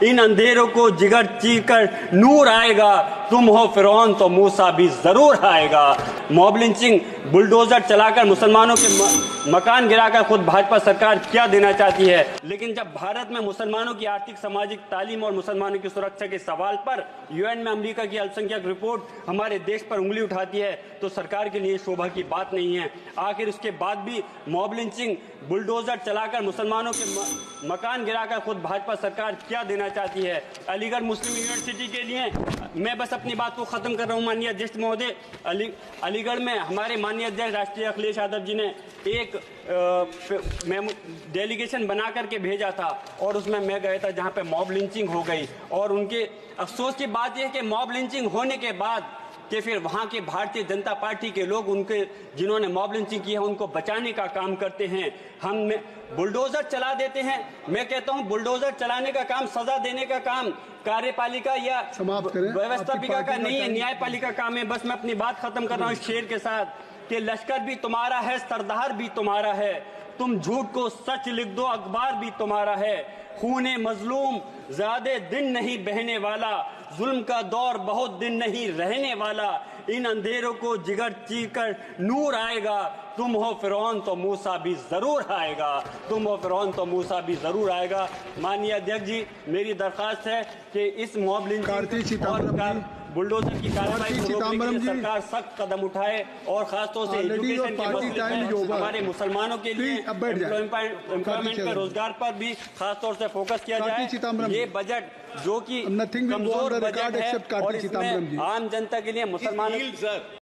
इन अंधेरों को जिगर चीर कर नूर आएगा। तुम हो फिरौन तो मूसा भी जरूर आएगा। मॉब लिंचिंग, बुलडोजर चलाकर मुसलमानों के मकान गिराकर खुद भाजपा सरकार क्या देना चाहती है, लेकिन जब भारत में मुसलमानों की आर्थिक, सामाजिक, तालीम और मुसलमानों की सुरक्षा के सवाल पर यूएन में अमेरिका की अल्पसंख्यक रिपोर्ट हमारे देश पर उंगली उठाती है तो सरकार के लिए शोभा की बात नहीं है। आखिर उसके बाद भी मॉब लिंचिंग, बुलडोजर चलाकर मुसलमानों के मकान गिराकर खुद भाजपा सरकार क्या देना चाहती है। अलीगढ़ मुस्लिम यूनिवर्सिटी के लिए मैं बस अपनी बात को खत्म कर रहा हूँ। माननीय अध्यक्ष महोदय, अलीगढ़ में हमारे माननीय अध्यक्ष राष्ट्रीय अखिलेश यादव जी ने एक डेलीगेशन बना करके भेजा था और उसमें मैं गया था जहां पे मॉब लिंचिंग हो गई। और उनके अफसोस की बात यह कि मॉब लिंचिंग होने के बाद कि फिर वहां के भारतीय जनता पार्टी के लोग उनके जिन्होंने मॉब लिंचिंग की है उनको बचाने का काम करते हैं। हम बुलडोजर चला देते हैं। मैं कहता हूं बुलडोजर चलाने का काम, सजा देने का काम कार्यपालिका या व्यवस्थापिका का नहीं है, न्यायपालिका काम है। बस मैं अपनी बात खत्म कर रहा हूं शेर के साथ कि लश्कर भी तुम्हारा है, सरदार भी तुम्हारा है, तुम झूठ को सच लिख दो, अखबार भी तुम्हारा है। खूने मजलूम ज्यादा दिन नहीं बहने वाला, जुल्म का दौर बहुत दिन नहीं रहने वाला। इन अंधेरों को जिगर चीर कर नूर आएगा। तुम हो फिरौन तो मूसा भी जरूर आएगा। तुम हो फिरौन तो मूसा भी जरूर आएगा। माननीय अध्यक्ष जी, मेरी दरखास्त है कि इस मॉब लिंचिंग और बुलडोजर की कार्रवाई को रोकने के लिए सरकार सख्त कदम उठाए और खासतौर से एजुकेशन के मसले पर, हमारे मुसलमानों के लिए एम्प्लॉयमेंट पर, रोजगार पर भी खासतौर से फोकस किया जाए। ये बजट जो कि कमजोर बजट है और इसमें आम जनता के लिए मुसलमानों